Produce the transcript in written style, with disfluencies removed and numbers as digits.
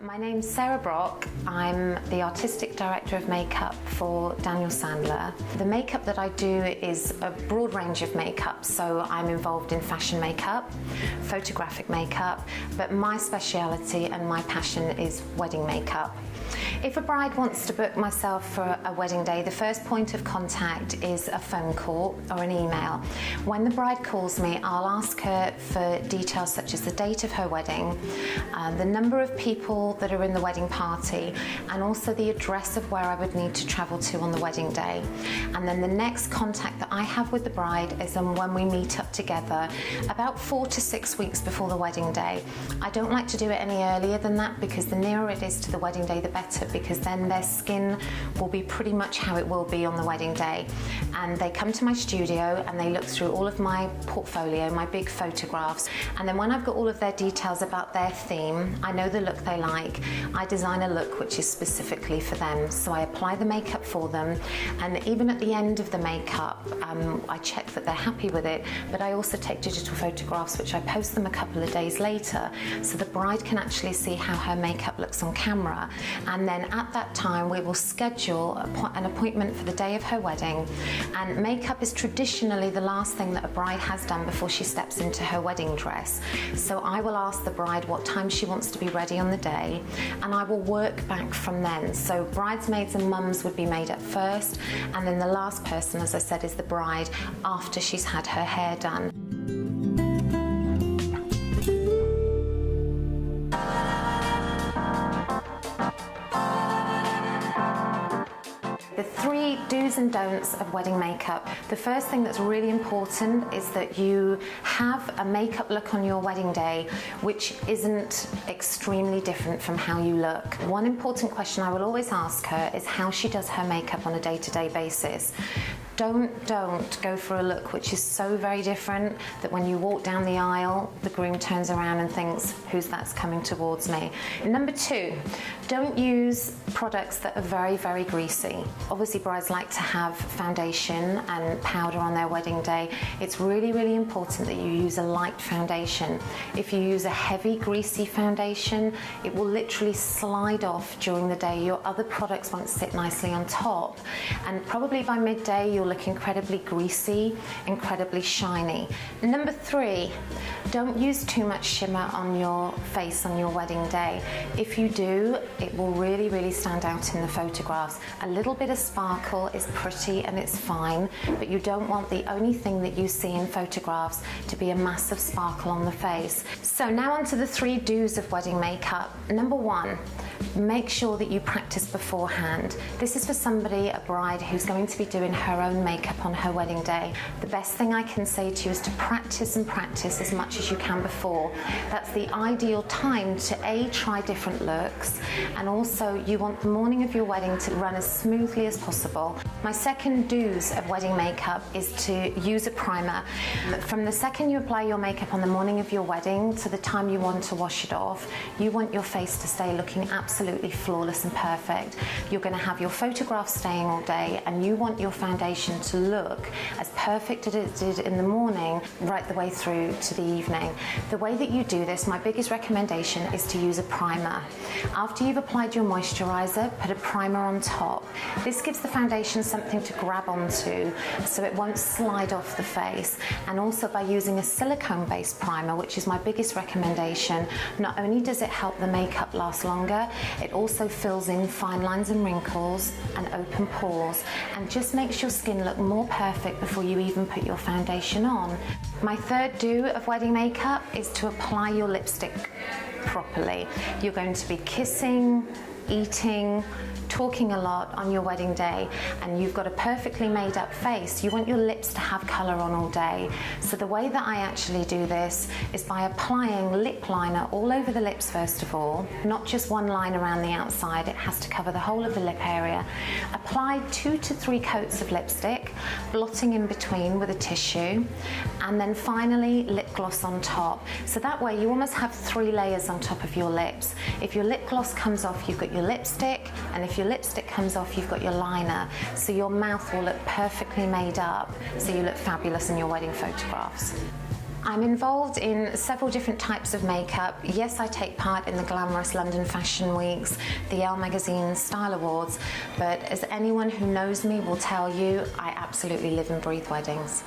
My name's Sarah Brock. I'm the Artistic Director of Makeup for Daniel Sandler. The makeup that I do is a broad range of makeup, so I'm involved in fashion makeup, photographic makeup, but my speciality and my passion is wedding makeup. If a bride wants to book myself for a wedding day, the first point of contact is a phone call or an email. When the bride calls me, I'll ask her for details such as the date of her wedding, the number of people that are in the wedding party, and also the address of where I would need to travel to on the wedding day. And then the next contact that I have with the bride is when we meet up together about 4 to 6 weeks before the wedding day. I don't like to do it any earlier than that, because the nearer it is to the wedding day, the better, because then their skin will be pretty much how it will be on the wedding day. And they come to my studio and they look through all of my portfolio, my big photographs, and then when I've got all of their details about their theme, I know the look they like, I design a look which is specifically for them. So I apply the makeup for them, and even at the end of the makeup, I check that they're happy with it, but I also take digital photographs which I post them a couple of days later, so the bride can actually see how her makeup looks on camera. And then at that time we will schedule an appointment for the day of her wedding. And makeup is traditionally the last thing that a bride has done before she steps into her wedding dress. So I will ask the bride what time she wants to be ready on the day, and I will work back from then. So bridesmaids and mums would be made up first, and then the last person, as I said, is the bride after she's had her hair done. The 3 do's and don'ts of wedding makeup. The first thing that's really important is that you have a makeup look on your wedding day which isn't extremely different from how you look. One important question I will always ask her is how she does her makeup on a day-to-day basis. Don't go for a look which is so very different that when you walk down the aisle, the groom turns around and thinks, who's that's coming towards me? And number 2, don't use products that are very, very greasy. Obviously, brides like to have foundation and powder on their wedding day. It's really, really important that you use a light foundation. If you use a heavy, greasy foundation, it will literally slide off during the day. Your other products won't sit nicely on top. And probably by midday, you'll look incredibly greasy, incredibly shiny. Number 3, don't use too much shimmer on your face on your wedding day. If you do, it will really, really stand out in the photographs. A little bit of sparkle is pretty and it's fine, but you don't want the only thing that you see in photographs to be a massive sparkle on the face. So now on to the 3 do's of wedding makeup. Number 1, make sure that you practice beforehand. This is for somebody, a bride, who's going to be doing her own makeup on her wedding day. The best thing I can say to you is to practice and practice as much as you can before. That's the ideal time to A, try different looks, and also you want the morning of your wedding to run as smoothly as possible. My second do's of wedding makeup is to use a primer. From the second you apply your makeup on the morning of your wedding to the time you want to wash it off, you want your face to stay looking absolutely flawless and perfect. You're going to have your photographs staying all day, and you want your foundation to look as perfect as it did in the morning right the way through to the evening. The way that you do this, my biggest recommendation is to use a primer. After you've applied your moisturizer, put a primer on top. This gives the foundation something to grab onto so it won't slide off the face. And also by using a silicone-based primer, which is my biggest recommendation, not only does it help the makeup last longer, it also fills in fine lines and wrinkles and open pores, and just makes your skin look more perfect before you even put your foundation on. My third do of wedding makeup is to apply your lipstick properly. You're going to be kissing, eating, talking a lot on your wedding day, and you've got a perfectly made up face. You want your lips to have colour on all day. So the way that I actually do this is by applying lip liner all over the lips first of all, not just one line around the outside, it has to cover the whole of the lip area. Apply 2 to 3 coats of lipstick, blotting in between with a tissue, and then finally lip gloss on top. So that way you almost have 3 layers on top of your lips. If your lip gloss comes off, you've got your lipstick, and if your lipstick comes off, you've got your liner. So your mouth will look perfectly made up, so you look fabulous in your wedding photographs. I'm involved in several different types of makeup. Yes, I take part in the glamorous London Fashion Weeks, the Elle Magazine Style Awards, but as anyone who knows me will tell you, I absolutely live and breathe weddings.